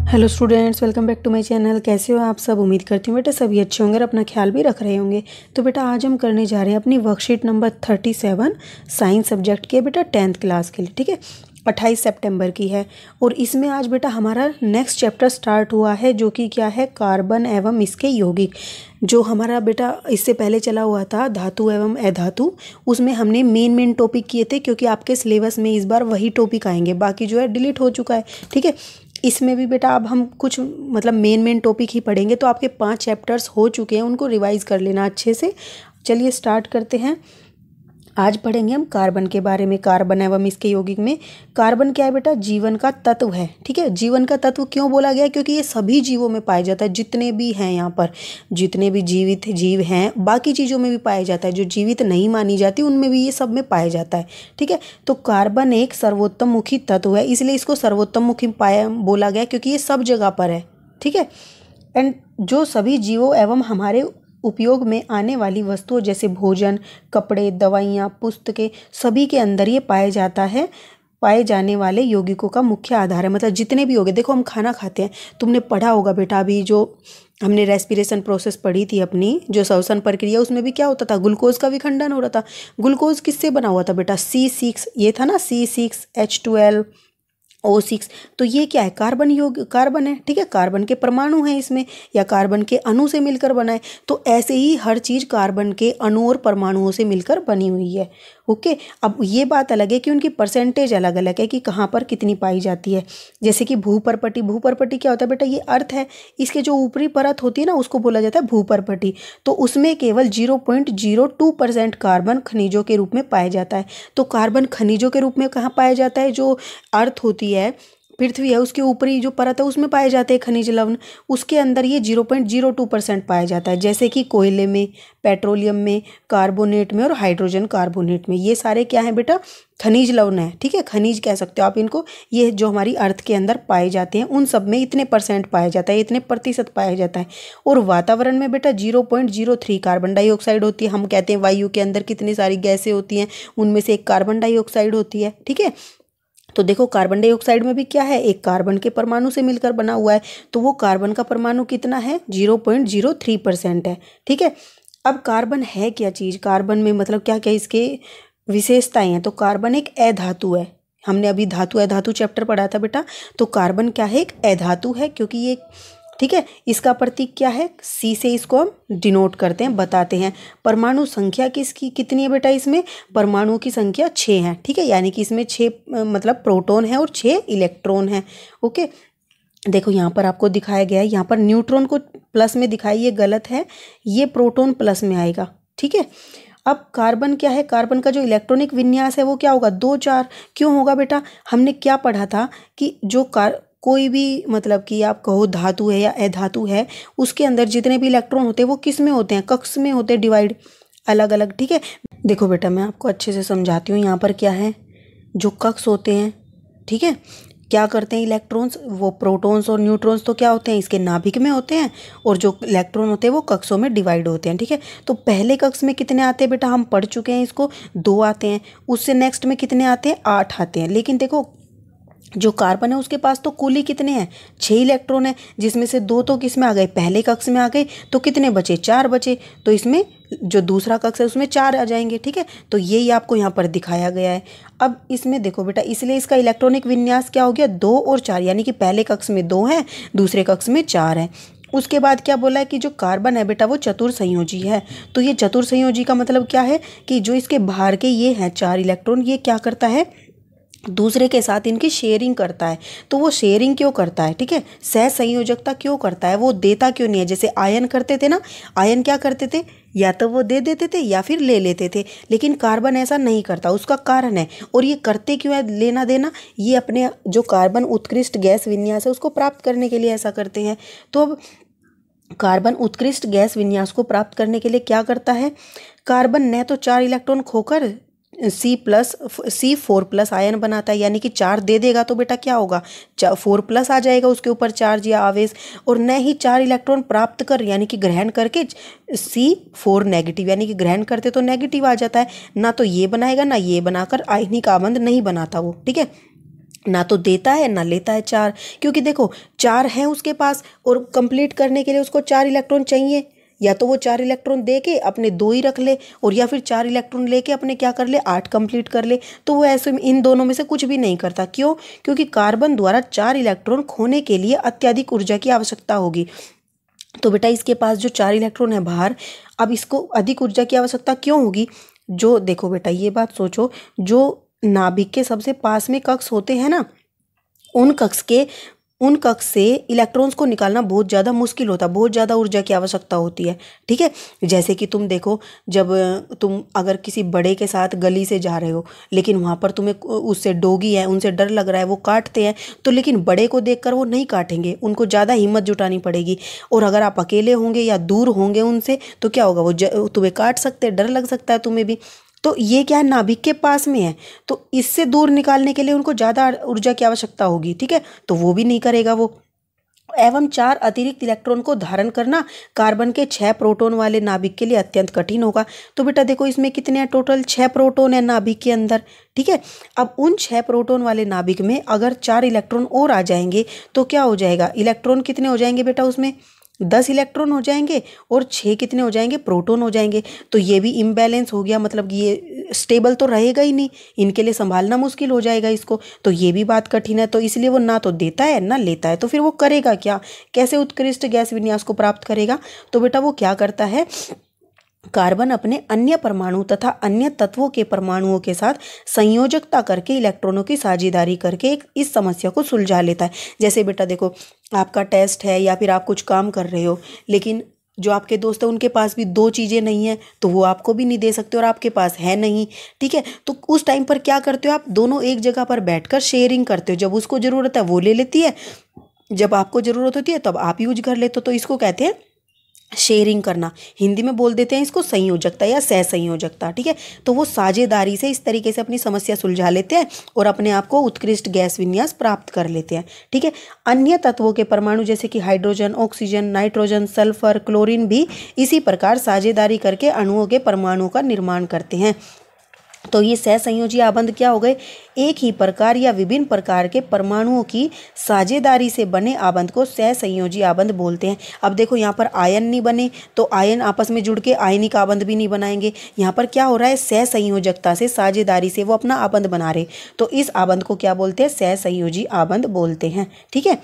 Hello students, welcome back to my channel. कैसे हो आप सब? उम्मीद करती हूँ बेटा सभी अच्छे होंगे और अपना ख्याल भी रख रहे होंगे। तो बेटा आज हम करने जा रहे हैं अपनी वर्कशीट नंबर 37 साइंस सब्जेक्ट के बेटा 10th क्लास के लिए। ठीक है, 28 सितंबर की है और इसमें आज बेटा हमारा नेक्स्ट चैप्टर स्टार्ट हुआ है जो कि क्या है, कार्बन एवं इसके यौगिक। जो हमारा बेटा इससे पहले चला हुआ था धातु एवं अधातु, उसमें हमने मेन टॉपिक किए थे क्योंकि आपके सिलेबस में इस बार वही टॉपिक आएंगे, बाकी जो है डिलीट हो चुका है। ठीक है, इसमें भी बेटा अब हम कुछ मतलब मेन टॉपिक ही पढ़ेंगे। तो आपके 5 चैप्टर्स हो चुके हैं, उनको रिवाइज कर लेना अच्छे से। चलिए स्टार्ट करते हैं। आज पढ़ेंगे हम कार्बन के बारे में, कार्बन एवं इसके यौगिक में। कार्बन क्या है बेटा? जीवन का तत्व है। ठीक है, जीवन का तत्व क्यों बोला गया? क्योंकि ये सभी जीवों में पाया जाता है, जितने भी हैं यहाँ पर, जितने भी जीवित जीव हैं, बाकी चीज़ों में भी पाया जाता है। जो जीवित नहीं मानी जाती उनमें भी ये सब में पाया जाता है। ठीक है, तो कार्बन एक सर्वोत्तम मुखी तत्व है, इसलिए इसको सर्वोत्तम मुखी पाया बोला गया क्योंकि ये सब जगह पर है। ठीक है, एंड जो सभी जीवों एवं हमारे उपयोग में आने वाली वस्तुओं जैसे भोजन, कपड़े, दवाइयाँ, पुस्तकें, सभी के अंदर ये पाया जाता है। पाए जाने वाले यौगिकों का मुख्य आधार है। मतलब जितने भी यौगिक, देखो हम खाना खाते हैं, तुमने पढ़ा होगा बेटा अभी जो हमने रेस्पिरेशन प्रोसेस पढ़ी थी अपनी, जो श्वसन प्रक्रिया, उसमें भी क्या होता था, ग्लूकोज का विखंडन हो रहा था। ग्लूकोज किससे बना हुआ था बेटा? C6, ये था ना C6H12O6। तो ये क्या है? कार्बन कार्बन है। ठीक है, कार्बन के परमाणु हैं इसमें, या कार्बन के अणु से मिलकर बना है। तो ऐसे ही हर चीज़ कार्बन के अणु और परमाणुओं से मिलकर बनी हुई है। ओके, अब ये बात अलग है कि उनकी परसेंटेज अलग अलग है कि कहाँ पर कितनी पाई जाती है। जैसे कि भूपर्पटी, भूपर्पटी क्या होता है बेटा? ये अर्थ है, इसके जो ऊपरी परत होती है ना, उसको बोला जाता है भूपर्पटी। तो उसमें केवल 0.02% कार्बन खनिजों के रूप में पाया जाता है। तो कार्बन खनिजों के रूप में कहाँ पाया जाता है? जो अर्थ होती है, पृथ्वी है, उसके ऊपरी जो परत है उसमें पाए जाते हैं खनिज लवण। उसके अंदर ये 0.02% पाया जाता है। जैसे कि कोयले में, पेट्रोलियम में, कार्बोनेट में और हाइड्रोजन कार्बोनेट में। ये सारे क्या है बेटा? खनिज लवण है। ठीक है, खनिज कह सकते हो आप इनको। ये जो हमारी अर्थ के अंदर पाए जाते हैं, उन सब में इतने % पाया जाता है, इतने प्रतिशत पाया जाता है। और वातावरण में बेटा 0.03 कार्बन डाइऑक्साइड होती है। हम कहते हैं वायु के अंदर कितनी सारी गैसें होती हैं, उनमें से एक कार्बन डाइऑक्साइड होती है। ठीक है, तो देखो कार्बन डाइऑक्साइड में भी क्या है, एक कार्बन के परमाणु से मिलकर बना हुआ है। तो वो कार्बन का परमाणु कितना है? 0.03% है। ठीक है, अब कार्बन है क्या चीज़? कार्बन में मतलब क्या क्या इसके विशेषताएं हैं? तो कार्बन एक अधातु है। हमने अभी धातु अधातु चैप्टर पढ़ा था बेटा। तो कार्बन क्या है? एक अधातु है, क्योंकि ये, ठीक है, इसका प्रतीक क्या है? C से इसको हम डिनोट करते हैं, बताते हैं। परमाणु संख्या किसकी कितनी है बेटा? इसमें परमाणुओं की संख्या 6 है। ठीक है, यानी कि इसमें 6 मतलब प्रोटॉन है और 6 इलेक्ट्रॉन है। ओके, देखो यहाँ पर आपको दिखाया गया है, यहाँ पर न्यूट्रॉन को प्लस में दिखाई, ये गलत है, ये प्रोटॉन प्लस में आएगा। ठीक है, अब कार्बन क्या है? कार्बन का जो इलेक्ट्रॉनिक विन्यास है वो क्या होगा? 2-4। क्यों होगा बेटा? हमने क्या पढ़ा था कि जो कोई भी मतलब कि आप कहो धातु है या अधातु है, उसके अंदर जितने भी इलेक्ट्रॉन होते हैं वो किस में होते हैं? कक्ष में होते हैं, डिवाइड अलग अलग। ठीक है, देखो बेटा मैं आपको अच्छे से समझाती हूँ। यहाँ पर क्या है, जो कक्ष होते हैं, ठीक है, क्या करते हैं इलेक्ट्रॉन्स? वो प्रोटॉन्स और न्यूट्रॉन्स तो क्या होते हैं, इसके नाभिक में होते हैं, और जो इलेक्ट्रॉन होते हैं वो कक्षों में डिवाइड होते हैं। ठीक है, तो पहले कक्ष में कितने आते हैं बेटा? हम पढ़ चुके हैं इसको, 2 आते हैं। उससे नेक्स्ट में कितने आते हैं? 8 आते हैं। लेकिन देखो जो कार्बन है उसके पास तो कुल ही कितने हैं? 6 इलेक्ट्रॉन है, जिसमें से 2 तो किस में आ गए? पहले कक्ष में आ गए। तो कितने बचे? 4 बचे। तो इसमें जो दूसरा कक्ष है उसमें 4 आ जाएंगे। ठीक है, तो यही आपको यहाँ पर दिखाया गया है। अब इसमें देखो बेटा, इसलिए इसका इलेक्ट्रॉनिक विन्यास क्या हो गया? 2 और 4, यानी कि पहले कक्ष में 2 है, दूसरे कक्ष में 4 है। उसके बाद क्या बोला है कि जो कार्बन है बेटा वो चतुर्संयोजी है। तो ये चतुर्संयोजी का मतलब क्या है कि जो इसके बाहर के ये हैं 4 इलेक्ट्रॉन, ये क्या करता है? दूसरे के साथ इनकी शेयरिंग करता है। तो वो शेयरिंग क्यों करता है? ठीक है, सहसंयोजकता क्यों करता है? वो देता क्यों नहीं है? जैसे आयन करते थे ना, आयन क्या करते थे? या तो वो दे देते थे या फिर ले लेते थे। लेकिन कार्बन ऐसा नहीं करता, उसका कारण है। और ये करते क्यों है लेना देना? ये अपने जो कार्बन उत्कृष्ट गैस विन्यास है उसको प्राप्त करने के लिए ऐसा करते हैं। तो अब कार्बन उत्कृष्ट गैस विन्यास को प्राप्त करने के लिए क्या करता है? कार्बन न तो 4 इलेक्ट्रॉन खोकर C4+ आयन बनाता है, यानी कि 4 दे देगा तो बेटा क्या होगा? 4+ आ जाएगा उसके ऊपर चार्ज या आवेश। और न ही 4 इलेक्ट्रॉन प्राप्त कर यानी कि ग्रहण करके C4 नेगेटिव, यानी कि ग्रहण करते तो नेगेटिव आ जाता है। ना तो ये बनाएगा ना ये बनाकर आयनिक आबंध नहीं बनाता वो। ठीक है, ना तो देता है ना लेता है चार, क्योंकि देखो चार है उसके पास और कंप्लीट करने के लिए उसको चार इलेक्ट्रॉन चाहिए। या तो वो चार इलेक्ट्रॉन दे के अपने दो ही रख ले, और या फिर चार इलेक्ट्रॉन लेके अपने क्या कर ले, आठ कंप्लीट कर ले। तो वो ऐसे इन दोनों में से कुछ भी नहीं करता। क्यों? क्योंकि कार्बन द्वारा चार इलेक्ट्रॉन खोने के लिए अत्यधिक ऊर्जा की आवश्यकता होगी। तो बेटा इसके पास जो चार इलेक्ट्रॉन है बाहर, अब इसको अधिक ऊर्जा की आवश्यकता क्यों होगी? जो देखो बेटा ये बात सोचो, जो नाभिक के सबसे पास में कक्ष होते हैं ना, उन कक्ष से इलेक्ट्रॉन्स को निकालना बहुत ज़्यादा मुश्किल होता है, बहुत ज़्यादा ऊर्जा की आवश्यकता होती है। ठीक है, जैसे कि तुम देखो, जब तुम अगर किसी बड़े के साथ गली से जा रहे हो, लेकिन वहाँ पर तुम्हें उससे डोगी है, उनसे डर लग रहा है, वो काटते हैं, तो लेकिन बड़े को देखकर वो नहीं काटेंगे, उनको ज़्यादा हिम्मत जुटानी पड़ेगी। और अगर आप अकेले होंगे या दूर होंगे उनसे, तो क्या होगा, वो तुम्हें काट सकते हैं, डर लग सकता है तुम्हें भी। तो ये क्या है, नाभिक के पास में है, तो इससे दूर निकालने के लिए उनको ज़्यादा ऊर्जा की आवश्यकता होगी। ठीक है, तो वो भी नहीं करेगा वो। एवं चार अतिरिक्त इलेक्ट्रॉन को धारण करना कार्बन के 6 प्रोटॉन वाले नाभिक के लिए अत्यंत कठिन होगा। तो बेटा देखो इसमें कितने हैं, टोटल 6 प्रोटॉन है नाभिक के अंदर। ठीक है, अब उन 6 प्रोटॉन वाले नाभिक में अगर 4 इलेक्ट्रॉन और आ जाएंगे तो क्या हो जाएगा, इलेक्ट्रॉन कितने हो जाएंगे बेटा, उसमें 10 इलेक्ट्रॉन हो जाएंगे और 6 कितने हो जाएंगे, प्रोटॉन हो जाएंगे। तो ये भी इम्बैलेंस हो गया, मतलब ये स्टेबल तो रहेगा ही नहीं, इनके लिए संभालना मुश्किल हो जाएगा इसको। तो ये भी बात कठिन है, तो इसलिए वो ना तो देता है ना लेता है। तो फिर वो करेगा क्या, कैसे उत्कृष्ट गैस विन्यास को प्राप्त करेगा? तो बेटा वो क्या करता है, कार्बन अपने अन्य परमाणु तथा अन्य तत्वों के परमाणुओं के साथ संयोजकता करके इलेक्ट्रॉनों की साझेदारी करके इस समस्या को सुलझा लेता है। जैसे बेटा देखो, आपका टेस्ट है या फिर आप कुछ काम कर रहे हो, लेकिन जो आपके दोस्त हैं उनके पास भी दो चीज़ें नहीं हैं, तो वो आपको भी नहीं दे सकते और आपके पास है नहीं। ठीक है, तो उस टाइम पर क्या करते हो, आप दोनों एक जगह पर बैठकर शेयरिंग करते हो। जब उसको ज़रूरत है वो ले लेती है, जब आपको ज़रूरत होती है तब आप यूज कर लेते हो। तो इसको कहते हैं शेयरिंग करना। हिंदी में बोल देते हैं इसको संयोजकता या सहसंयोजकता। ठीक है, तो वो साझेदारी से इस तरीके से अपनी समस्या सुलझा लेते हैं और अपने आप को उत्कृष्ट गैस विन्यास प्राप्त कर लेते हैं। ठीक है, अन्य तत्वों के परमाणु जैसे कि hydrogen, oxygen, nitrogen, sulphur, chlorine भी इसी प्रकार साझेदारी करके अणुओं के परमाणुओं का निर्माण करते हैं। तो ये सहसंयोजी आबंध क्या हो गए, एक ही प्रकार या विभिन्न प्रकार के परमाणुओं की साझेदारी से बने आबंध को सहसंयोजी आबंध बोलते हैं। अब देखो यहाँ पर आयन नहीं बने तो आयन आपस में जुड़ के आयनिक आबंध भी नहीं बनाएंगे। यहाँ पर क्या हो रहा है, सहसंयोजकता से, साझेदारी से वो अपना आबंध बना रहे, तो इस आबंध को क्या बोलते हैं, सहसंयोजी आबंध बोलते हैं। ठीक है,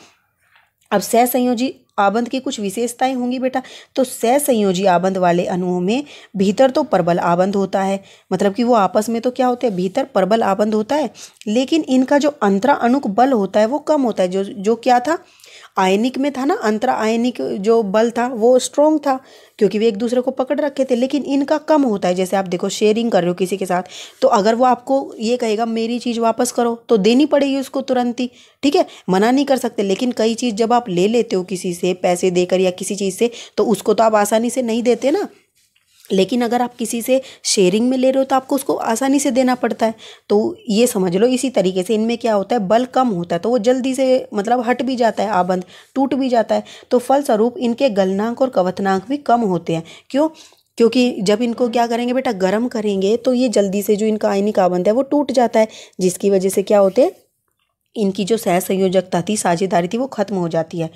अब सहसंयोजी आबंध की कुछ विशेषताएं होंगी बेटा। तो सहसंयोजी आबंध वाले अणुओं में भीतर तो प्रबल आबंध होता है, मतलब कि वो आपस में तो क्या होते हैं, भीतर प्रबल आबंध होता है, लेकिन इनका जो अंतरा अणुक बल होता है वो कम होता है। जो क्या था, आयनिक में था ना, अंतरा आयनिक जो बल था वो स्ट्रॉन्ग था, क्योंकि वे एक दूसरे को पकड़ रखे थे, लेकिन इनका कम होता है। जैसे आप देखो शेयरिंग कर रहे हो किसी के साथ, तो अगर वो आपको ये कहेगा मेरी चीज़ वापस करो, तो देनी पड़ेगी उसको तुरंत ही। ठीक है, मना नहीं कर सकते। लेकिन कई चीज़ जब आप ले लेते हो किसी से पैसे देकर या किसी चीज़ से, तो उसको तो आप आसानी से नहीं देते ना, लेकिन अगर आप किसी से शेयरिंग में ले रहे हो तो आपको उसको आसानी से देना पड़ता है। तो ये समझ लो, इसी तरीके से इनमें क्या होता है, बल कम होता है, तो वो जल्दी से मतलब हट भी जाता है, आबंध टूट भी जाता है। तो फलस्वरूप इनके गलनांक और कवतनांक भी कम होते हैं। क्यों? क्योंकि जब इनको क्या करेंगे बेटा, गर्म करेंगे, तो ये जल्दी से जो इनका आयनिक आबंध है वो टूट जाता है, जिसकी वजह से क्या होते हैं, इनकी जो सहसंयोजकता थी, साझेदारी थी, वो खत्म हो जाती है।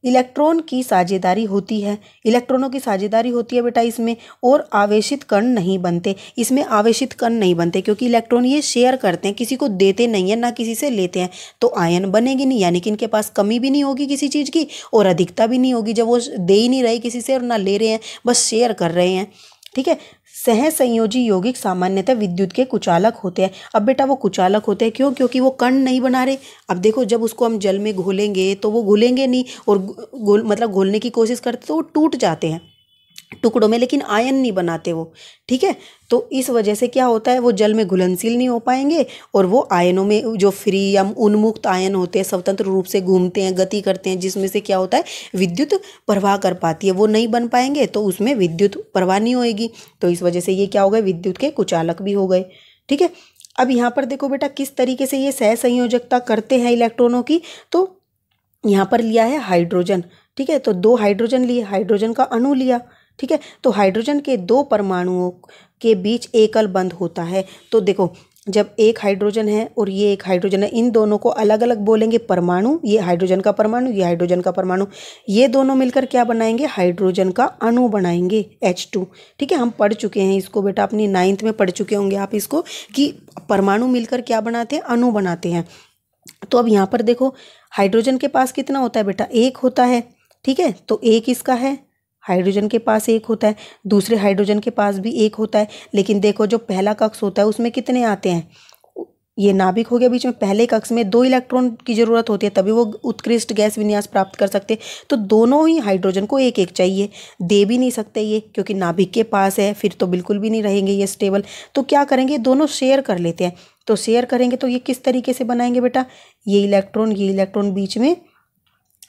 इलेक्ट्रॉन की साझेदारी होती है, इलेक्ट्रॉनों की साझेदारी होती है बेटा इसमें, और आवेशित कण नहीं बनते। इसमें आवेशित कण नहीं बनते क्योंकि इलेक्ट्रॉन ये शेयर करते हैं, किसी को देते नहीं है, ना किसी से लेते हैं, तो आयन बनेगी नहीं, यानी कि इनके पास कमी भी नहीं होगी किसी चीज़ की और अधिकता भी नहीं होगी, जब वो दे ही नहीं रहे किसी से और ना ले रहे हैं, बस शेयर कर रहे हैं। ठीक है, सहसंयोजी यौगिक सामान्यतः विद्युत के कुचालक होते हैं। अब बेटा वो कुचालक होते हैं क्यों? क्योंकि वो कण नहीं बना रहे। अब देखो, जब उसको हम जल में घोलेंगे तो वो घुलेंगे नहीं, और मतलब घोलने की कोशिश करते तो वो टूट जाते हैं टुकड़ों में, लेकिन आयन नहीं बनाते वो। ठीक है, तो इस वजह से क्या होता है, वो जल में घुलनशील नहीं हो पाएंगे और वो आयनों में जो फ्री या उन्मुक्त आयन होते हैं, स्वतंत्र रूप से घूमते हैं, गति करते हैं, जिसमें से क्या होता है, विद्युत प्रवाह कर पाती है, वो नहीं बन पाएंगे, तो उसमें विद्युत प्रवाह नहीं होएगी। तो इस वजह से ये क्या हो गए, विद्युत के कुचालक भी हो गए। ठीक है, अब यहाँ पर देखो बेटा किस तरीके से ये सहसंयोजकता करते हैं इलेक्ट्रॉनों की। तो यहाँ पर लिया है हाइड्रोजन। ठीक है, तो 2 हाइड्रोजन लिए, हाइड्रोजन का अणु लिया। ठीक है, तो हाइड्रोजन के 2 परमाणुओं के बीच एकल बंध होता है। तो देखो, जब एक हाइड्रोजन है और ये एक हाइड्रोजन है, इन दोनों को अलग अलग बोलेंगे परमाणु, ये हाइड्रोजन का परमाणु, ये हाइड्रोजन का परमाणु, ये दोनों मिलकर क्या बनाएंगे, हाइड्रोजन का अणु बनाएंगे H2। ठीक है, हम पढ़ चुके हैं इसको बेटा, अपनी 9th में पढ़ चुके होंगे आप इसको, कि परमाणु मिलकर क्या बनाते हैं, अणु बनाते हैं। तो अब यहाँ पर देखो हाइड्रोजन के पास कितना होता है बेटा, एक होता है। ठीक है, तो एक इसका है, हाइड्रोजन के पास एक होता है, दूसरे हाइड्रोजन के पास भी एक होता है। लेकिन देखो जो पहला कक्ष होता है उसमें कितने आते हैं, ये नाभिक हो गया बीच में, पहले कक्ष में 2 इलेक्ट्रॉन की जरूरत होती है, तभी वो उत्कृष्ट गैस विन्यास प्राप्त कर सकते। तो दोनों ही हाइड्रोजन को एक एक चाहिए, दे भी नहीं सकते ये, क्योंकि नाभिक के पास है, फिर तो बिल्कुल भी नहीं रहेंगे ये स्टेबल। तो क्या करेंगे, दोनों शेयर कर लेते हैं। तो शेयर करेंगे तो ये किस तरीके से बनाएंगे बेटा, ये इलेक्ट्रॉन बीच में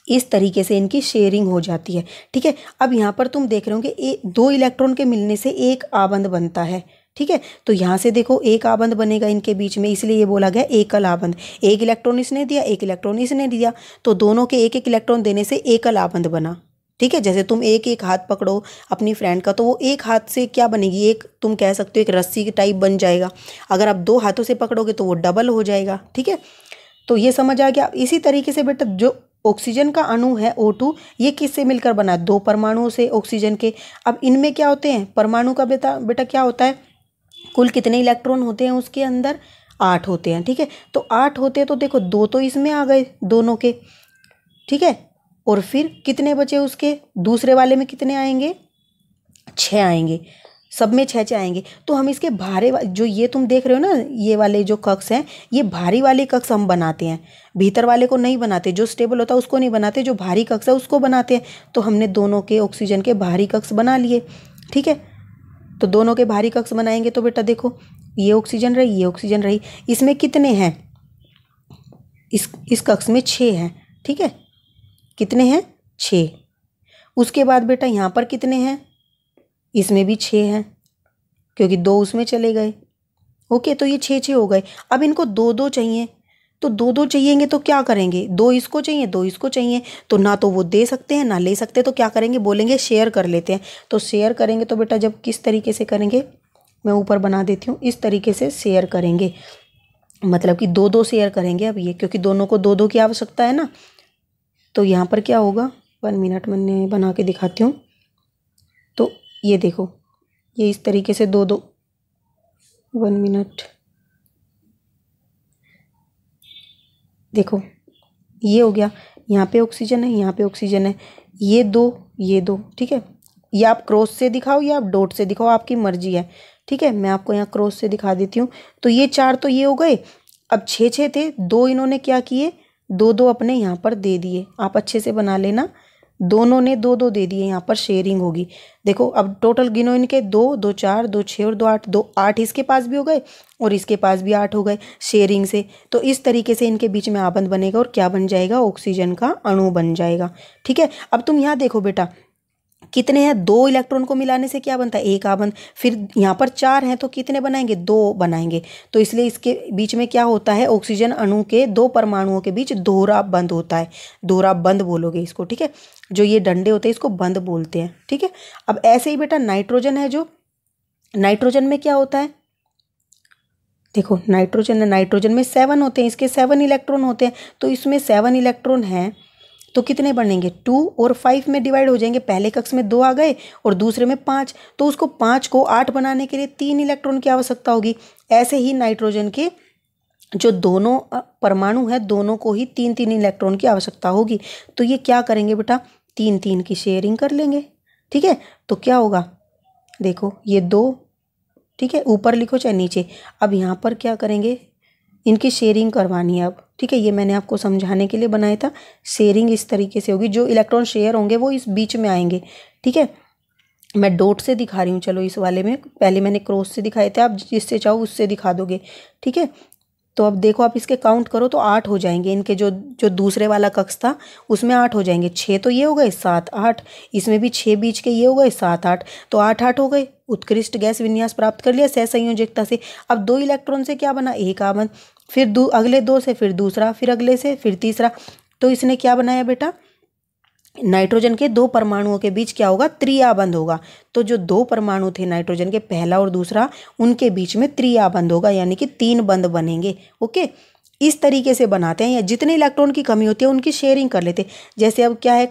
इस तरीके से इनकी शेयरिंग हो जाती है। ठीक है, अब यहाँ पर तुम देख रहे हो कि 2 इलेक्ट्रॉन के मिलने से एक आबंध बनता है। ठीक है, तो यहाँ से देखो एक आबंध बनेगा इनके बीच में, इसलिए ये बोला गया एकल आबंध। एक इलेक्ट्रॉन इसने दिया, एक इलेक्ट्रॉन इसने दिया, तो दोनों के एक एक इलेक्ट्रॉन देने से एकल आबंध बना। ठीक है, जैसे तुम एक एक हाथ पकड़ो अपनी फ्रेंड का, तो वो एक हाथ से क्या बनेगी, एक तुम कह सकते हो एक रस्सी की टाइप बन जाएगा। अगर आप 2 हाथों से पकड़ोगे तो वो डबल हो जाएगा। ठीक है, तो ये समझ आ गया। इसी तरीके से बेटा जो ऑक्सीजन का अणु है O2, ये किससे मिलकर बना, 2 परमाणुओं से ऑक्सीजन के। अब इनमें क्या होते हैं, परमाणु का बेटा क्या होता है, कुल कितने इलेक्ट्रॉन होते हैं उसके अंदर, 8 होते हैं। ठीक है, तो 8 होते हैं, तो देखो 2 तो इसमें आ गए दोनों के। ठीक है, और फिर कितने बचे उसके, दूसरे वाले में कितने आएंगे, 6 आएंगे, सब में 6 आएंगे। तो हम इसके भारे जो ये तुम देख रहे हो ना, ये वाले जो कक्ष हैं, ये भारी वाले कक्ष हम बनाते हैं, भीतर वाले को नहीं बनाते। जो स्टेबल होता है उसको नहीं बनाते, जो भारी कक्ष है उसको बनाते हैं। तो हमने दोनों के ऑक्सीजन के भारी कक्ष बना लिए। ठीक है, तो दोनों के भारी कक्ष बनाएंगे तो बेटा देखो ये ऑक्सीजन रही, ये ऑक्सीजन रही, इसमें कितने हैं, इस कक्ष में 6 हैं। ठीक है, कितने हैं, 6। उसके बाद बेटा यहाँ पर कितने हैं, इसमें भी 6 हैं, क्योंकि 2 उसमें चले गए। ओके, तो ये 6 हो गए। अब इनको 2 चाहिए, तो 2 चाहिएंगे तो क्या करेंगे, 2 इसको चाहिए, 2 इसको चाहिए, तो ना तो वो दे सकते हैं ना ले सकते, तो क्या करेंगे, बोलेंगे शेयर कर लेते हैं। तो शेयर करेंगे तो बेटा जब किस तरीके से करेंगे, मैं ऊपर बना देती हूँ, इस तरीके से शेयर करेंगे, मतलब कि 2 शेयर करेंगे अब ये, क्योंकि दोनों को 2 की आवश्यकता है ना। तो यहाँ पर क्या होगा, 1 मिनट मैंने बना के दिखाती हूँ। तो ये देखो, ये इस तरीके से 2 1 मिनट, देखो ये हो गया, यहाँ पे ऑक्सीजन है, यहाँ पे ऑक्सीजन है, ये 2। ठीक है, ये आप क्रॉस से दिखाओ या आप डॉट से दिखाओ, आपकी मर्जी है। ठीक है, मैं आपको यहाँ क्रॉस से दिखा देती हूँ। तो ये 4 तो ये हो गए। अब 6 थे, 2 इन्होंने क्या किए, 2 अपने यहाँ पर दे दिए। आप अच्छे से बना लेना, दोनों ने 2 दे दिए, यहाँ पर शेयरिंग होगी। देखो अब टोटल गिनो इनके, 2 4 2 6 और 2 8, 2 8 इसके पास भी हो गए और इसके पास भी 8 हो गए शेयरिंग से। तो इस तरीके से इनके बीच में आबंध बनेगा और क्या बन जाएगा, ऑक्सीजन का अणु बन जाएगा। ठीक है, अब तुम यहाँ देखो बेटा कितने हैं, 2 इलेक्ट्रॉन को मिलाने से क्या बनता है, एक आबंध। फिर यहाँ पर 4 हैं तो कितने बनाएंगे, 2 बनाएंगे। तो इसलिए इसके बीच में क्या होता है, ऑक्सीजन अणु के 2 परमाणुओं के बीच दोहरा बंध होता है। दोहरा बंध बोलोगे इसको। ठीक है, जो ये डंडे होते हैं इसको बंध बोलते हैं। ठीक है, अब ऐसे ही बेटा नाइट्रोजन है, जो नाइट्रोजन में क्या होता है, देखो नाइट्रोजन है, नाइट्रोजन में 7 होते हैं, इसके 7 इलेक्ट्रॉन होते हैं। तो इसमें 7 इलेक्ट्रॉन हैं तो कितने बनेंगे, 2 और 5 में डिवाइड हो जाएंगे। पहले कक्ष में 2 आ गए और दूसरे में 5, तो उसको 5 को 8 बनाने के लिए 3 इलेक्ट्रॉन की आवश्यकता होगी। ऐसे ही नाइट्रोजन के जो दोनों परमाणु है, दोनों को ही 3 इलेक्ट्रॉन की आवश्यकता होगी। तो ये क्या करेंगे बेटा, 3 की शेयरिंग कर लेंगे। ठीक है, तो क्या होगा, देखो ये 2, ठीक है, ऊपर लिखो चाहे नीचे। अब यहाँ पर क्या करेंगे, इनकी शेयरिंग करवानी है अब। ठीक है, ये मैंने आपको समझाने के लिए बनाया था। शेयरिंग इस तरीके से होगी, जो इलेक्ट्रॉन शेयर होंगे वो इस बीच में आएंगे। ठीक है, मैं डॉट से दिखा रही हूँ, चलो इस वाले में, पहले मैंने क्रॉस से दिखाए थे, आप जिससे चाहो उससे दिखा दोगे। ठीक है, तो अब देखो आप इसके काउंट करो तो 8 हो जाएंगे। इनके जो दूसरे वाला कक्ष था उसमें 8 हो जाएंगे। 6 तो ये हो गए, 7 8, इसमें भी 6 बीच के ये हो गए, 7 8, तो 8 8 हो गए। उत्कृष्ट गैस विन्यास प्राप्त कर लिया सहसंयोजकता से। अब 2 इलेक्ट्रॉन से क्या बना, एक आबंध, फिर अगले 2 से फिर दूसरा, फिर अगले से फिर तीसरा। तो इसने क्या बनाया बेटा, नाइट्रोजन के दो परमाणुओं के बीच क्या होगा, त्रिआबंध होगा। तो जो दो परमाणु थे नाइट्रोजन के, पहला और दूसरा, उनके बीच में त्रिआबंध होगा, यानी कि 3 बंध बनेंगे। ओके, इस तरीके से बनाते हैं, या जितने इलेक्ट्रॉन की कमी होती है उनकी शेयरिंग कर लेते। जैसे अब क्या है,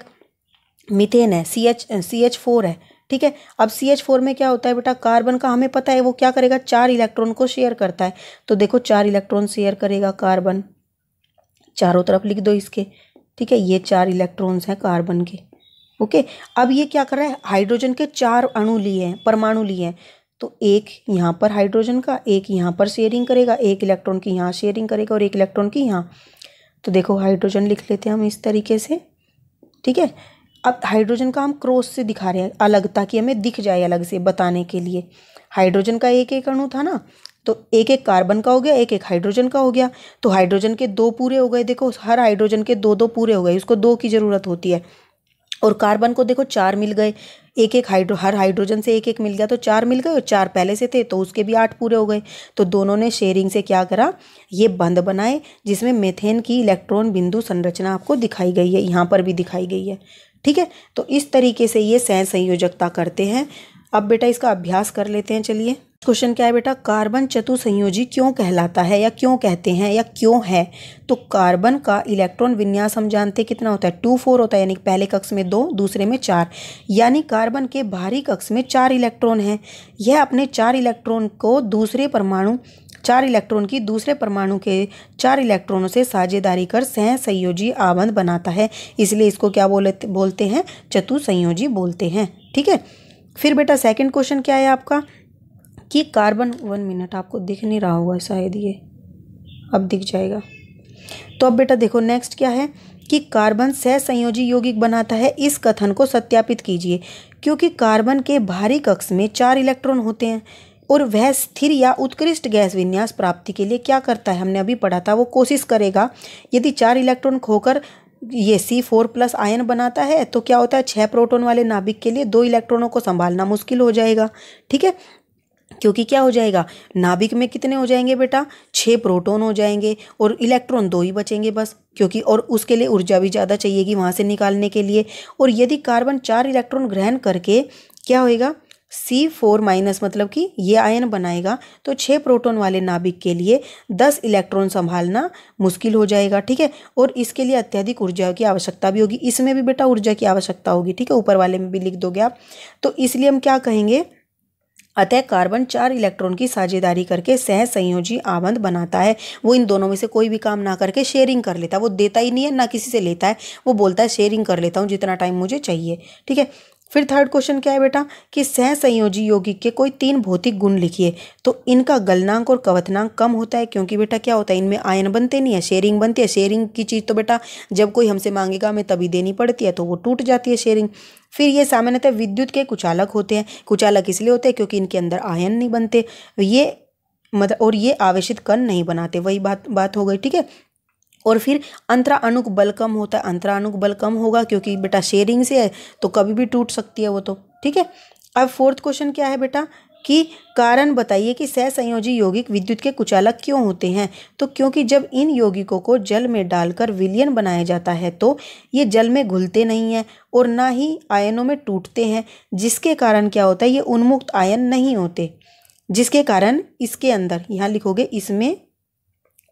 मीथेन है, CH4 है, ठीक है। अब CH4 में क्या होता है बेटा, कार्बन का हमें पता है वो क्या करेगा, 4 इलेक्ट्रॉन को शेयर करता है। तो देखो 4 इलेक्ट्रॉन शेयर करेगा कार्बन, चारों तरफ लिख दो इसके, ठीक है। ये 4 इलेक्ट्रॉन्स हैं कार्बन के। ओके, अब ये क्या कर रहा है, हाइड्रोजन के 4 अणु लिए हैं, परमाणु लिए हैं। तो एक यहाँ पर हाइड्रोजन का, एक यहाँ पर शेयरिंग करेगा, एक इलेक्ट्रॉन की यहाँ शेयरिंग करेगा और एक इलेक्ट्रॉन की यहाँ। तो देखो हाइड्रोजन लिख लेते हैं हम इस तरीके से, ठीक है। अब हाइड्रोजन का हम क्रॉस से दिखा रहे हैं अलग, ताकि हमें दिख जाए अलग से बताने के लिए। हाइड्रोजन का एक एक अणु था ना, तो एक एक कार्बन का हो गया, एक एक हाइड्रोजन का हो गया। तो हाइड्रोजन के 2 पूरे हो गए, देखो हर हाइड्रोजन के 2 2 पूरे हो गए, उसको 2 की ज़रूरत होती है। और कार्बन को देखो 4 मिल गए, एक एक हर हाइड्रोजन से एक एक मिल गया, तो 4 मिल गए, और 4 पहले से थे तो उसके भी 8 पूरे हो गए। तो दोनों ने शेयरिंग से क्या करा, ये बंध बनाए, जिसमें मेथेन की इलेक्ट्रॉन बिंदु संरचना आपको दिखाई गई है, यहाँ पर भी दिखाई गई है, ठीक है। तो इस तरीके से ये सहसंयोजकता करते हैं। अब बेटा इसका अभ्यास कर लेते हैं, चलिए। क्वेश्चन क्या है बेटा, कार्बन चतुसंयोजी क्यों कहलाता है, या क्यों कहते हैं, या क्यों है। तो कार्बन का इलेक्ट्रॉन विन्यास हम जानते कितना होता है, 2 4 होता है, यानी पहले कक्ष में 2, दूसरे में 4, यानी कार्बन के बाहरी कक्ष में 4 इलेक्ट्रॉन हैं। यह अपने 4 इलेक्ट्रॉन को दूसरे परमाणु, 4 इलेक्ट्रॉन की दूसरे परमाणु के 4 इलेक्ट्रॉनों से साझेदारी कर सहसंयोजी आबंध बनाता है, इसलिए इसको क्या बोलते हैं, चतुसंयोजी बोलते हैं, ठीक है। फिर बेटा सेकंड क्वेश्चन क्या है आपका, कि कार्बन, 1 मिनट, आपको दिख नहीं रहा होगा शायद, ये अब दिख जाएगा। तो अब बेटा देखो नेक्स्ट क्या है, कि कार्बन सहसंयोजी यौगिक बनाता है, इस कथन को सत्यापित कीजिए। क्योंकि कार्बन के बाहरी कक्ष में 4 इलेक्ट्रॉन होते हैं और वह स्थिर या उत्कृष्ट गैस विन्यास प्राप्ति के लिए क्या करता है, हमने अभी पढ़ा था, वो कोशिश करेगा। यदि 4 इलेक्ट्रॉन खोकर ये C4+ आयन बनाता है तो क्या होता है, 6 प्रोटॉन वाले नाभिक के लिए 2 इलेक्ट्रॉनों को संभालना मुश्किल हो जाएगा, ठीक है। क्योंकि क्या हो जाएगा, नाभिक में कितने हो जाएंगे बेटा, 6 प्रोटॉन हो जाएंगे और इलेक्ट्रॉन 2 ही बचेंगे बस, क्योंकि और उसके लिए ऊर्जा भी ज़्यादा चाहिएगी वहाँ से निकालने के लिए। और यदि कार्बन 4 इलेक्ट्रॉन ग्रहण करके क्या होएगा, C4- मतलब कि ये आयन बनाएगा, तो 6 प्रोटॉन वाले नाभिक के लिए 10 इलेक्ट्रॉन संभालना मुश्किल हो जाएगा, ठीक है। और इसके लिए अत्यधिक ऊर्जा की आवश्यकता भी होगी, इसमें भी बेटा ऊर्जा की आवश्यकता होगी, ठीक है, ऊपर वाले में भी लिख दोगे आप। तो इसलिए हम क्या कहेंगे, अतः कार्बन 4 इलेक्ट्रॉन की साझेदारी करके सहसंयोजी आबंध बनाता है। वो इन दोनों में से कोई भी काम ना करके शेयरिंग कर लेता है, वो देता ही नहीं है ना किसी से लेता है, वो बोलता है शेयरिंग कर लेता हूँ जितना टाइम मुझे चाहिए, ठीक है। फिर थर्ड क्वेश्चन क्या है बेटा, कि सहसंयोजी यौगिक के कोई 3 भौतिक गुण लिखिए। तो इनका गलनांक और कवथनांक कम होता है, क्योंकि बेटा क्या होता है, इनमें आयन बनते नहीं है, शेयरिंग बनती है। शेयरिंग की चीज़ तो बेटा जब कोई हमसे मांगेगा हमें तभी देनी पड़ती है, तो वो टूट जाती है शेयरिंग। फिर ये सामान्यतः विद्युत के कुचालक होते हैं। कुचालक इसलिए होते हैं क्योंकि इनके अंदर आयन नहीं बनते, ये मतलब, और ये आवेशित कण नहीं बनाते, वही बात हो गई, ठीक है। और फिर अंतराअणुक बल कम होता है, अंतराअणुक बल कम होगा क्योंकि बेटा शेयरिंग से है तो कभी भी टूट सकती है वो, तो ठीक है। अब फोर्थ क्वेश्चन क्या है बेटा, कि कारण बताइए कि सहसंयोजी यौगिक विद्युत के कुचालक क्यों होते हैं। तो क्योंकि जब इन यौगिकों को जल में डालकर विलयन बनाया जाता है तो ये जल में घुलते नहीं हैं और ना ही आयनों में टूटते हैं, जिसके कारण क्या होता है, ये उन्मुक्त आयन नहीं होते, जिसके कारण इसके अंदर, यहाँ लिखोगे, इसमें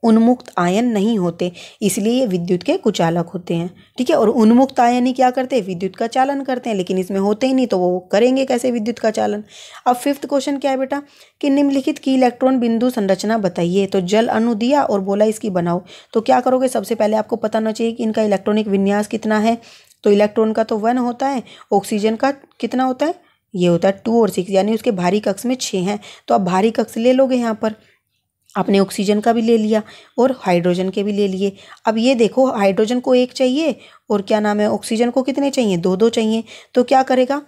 उन्मुक्त आयन नहीं होते, इसलिए ये विद्युत के कुचालक होते हैं, ठीक है। और उन्मुक्त आयन ही क्या करते हैं, विद्युत का चालन करते हैं, लेकिन इसमें होते ही नहीं तो वो करेंगे कैसे विद्युत का चालन। अब फिफ्थ क्वेश्चन क्या है बेटा, कि निम्नलिखित की इलेक्ट्रॉन बिंदु संरचना बताइए। तो जल अणु दिया और बोला इसकी बनाओ, तो क्या करोगे, सबसे पहले आपको पता होना चाहिए कि इनका इलेक्ट्रॉनिक विन्यास कितना है। तो इलेक्ट्रॉन का तो 1 होता है, ऑक्सीजन का कितना होता है, ये होता है 2 और 6, यानी उसके भारी कक्ष में 6 हैं। तो आप भारी कक्ष ले लोगे, यहाँ पर आपने ऑक्सीजन का भी ले लिया और हाइड्रोजन के भी ले लिए। अब ये देखो, हाइड्रोजन को 1 चाहिए और क्या नाम है, ऑक्सीजन को कितने चाहिए, 2 चाहिए। तो क्या करेगा,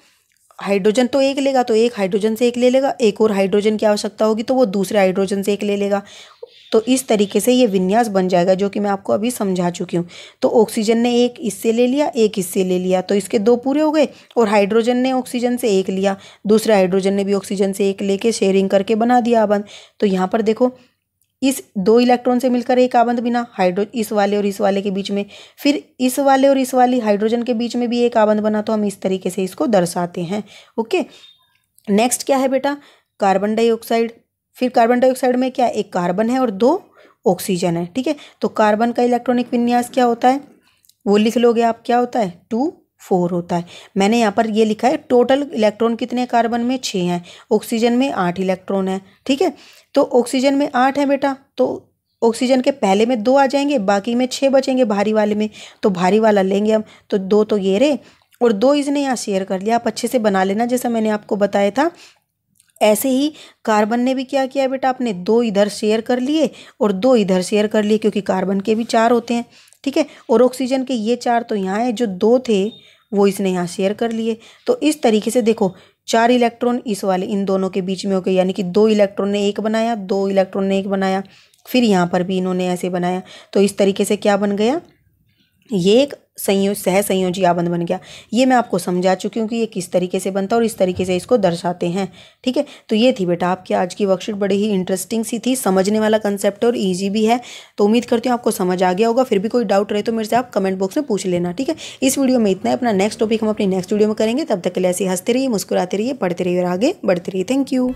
हाइड्रोजन तो 1 लेगा, तो एक हाइड्रोजन से 1 ले लेगा, एक और हाइड्रोजन की आवश्यकता होगी तो वो दूसरे हाइड्रोजन से 1 ले लेगा। तो इस तरीके से ये विन्यास बन जाएगा, जो कि मैं आपको अभी समझा चुकी हूँ। तो ऑक्सीजन ने 1 इससे ले लिया, 1 इससे ले लिया, तो इसके 2 पूरे हो गए। और हाइड्रोजन ने ऑक्सीजन से 1 लिया, दूसरे हाइड्रोजन ने भी ऑक्सीजन से 1 लेके शेयरिंग करके बना दिया बंद। तो यहाँ पर देखो इस 2 इलेक्ट्रॉन से मिलकर एक आबंध बिना हाइड्रो इस वाले और इस वाले के बीच में, फिर इस वाले और इस वाली हाइड्रोजन के बीच में भी एक आबंध बना, तो हम इस तरीके से इसको दर्शाते हैं। ओके, नेक्स्ट क्या है बेटा, कार्बन डाइऑक्साइड। फिर कार्बन डाइऑक्साइड में क्या, एक कार्बन है और 2 ऑक्सीजन है। ठीक है, तो कार्बन का इलेक्ट्रॉनिक विन्यास क्या होता है, वो लिख लोगे आप, क्या होता है 2 4 होता है। मैंने यहाँ पर ये लिखा है टोटल इलेक्ट्रॉन कितने, कार्बन में 6 हैं, ऑक्सीजन में 8 इलेक्ट्रॉन है। ठीक है, तो ऑक्सीजन में 8 है बेटा, तो ऑक्सीजन के पहले में 2 आ जाएंगे, बाकी में 6 बचेंगे भारी वाले में, तो भारी वाला लेंगे हम, तो 2 तो ये रहे और 2 इसने यहाँ शेयर कर लिया। आप अच्छे से बना लेना जैसा मैंने आपको बताया था। ऐसे ही कार्बन ने भी क्या किया बेटा, आपने 2 इधर शेयर कर लिए और 2 इधर शेयर कर लिए, क्योंकि कार्बन के भी 4 होते हैं। ठीक है, और ऑक्सीजन के ये 4 तो यहाँ है, जो 2 थे वो इसने यहाँ शेयर कर लिए। तो इस तरीके से देखो 4 इलेक्ट्रॉन इस वाले इन दोनों के बीच में हो गए, यानी कि 2 इलेक्ट्रॉन ने एक बनाया, 2 इलेक्ट्रॉन ने एक बनाया, फिर यहाँ पर भी इन्होंने ऐसे बनाया। तो इस तरीके से क्या बन गया, ये एक सहसंयोजी आबंध बन गया। ये मैं आपको समझा चुकी हूँ कि ये किस तरीके से बनता है और इस तरीके से इसको दर्शाते हैं। ठीक है, तो ये थी बेटा आपकी आज की वर्कशीट, बड़ी ही इंटरेस्टिंग सी थी, समझने वाला कंसेप्ट और इजी भी है। तो उम्मीद करती हूँ आपको समझ आ गया होगा। फिर भी कोई डाउट रहे तो मेरे से आप कमेंट बॉक्स में पूछ लेना। ठीक है, इस वीडियो में इतना है। अपना नेक्स्ट टॉपिक हम अपनी नेक्स्ट वीडियो में करेंगे। तब तक के लिए ऐसे हंसते रहिए, मुस्कुराते रहिए, पढ़ते रहिए और आगे बढ़ते रहिए। Thank you.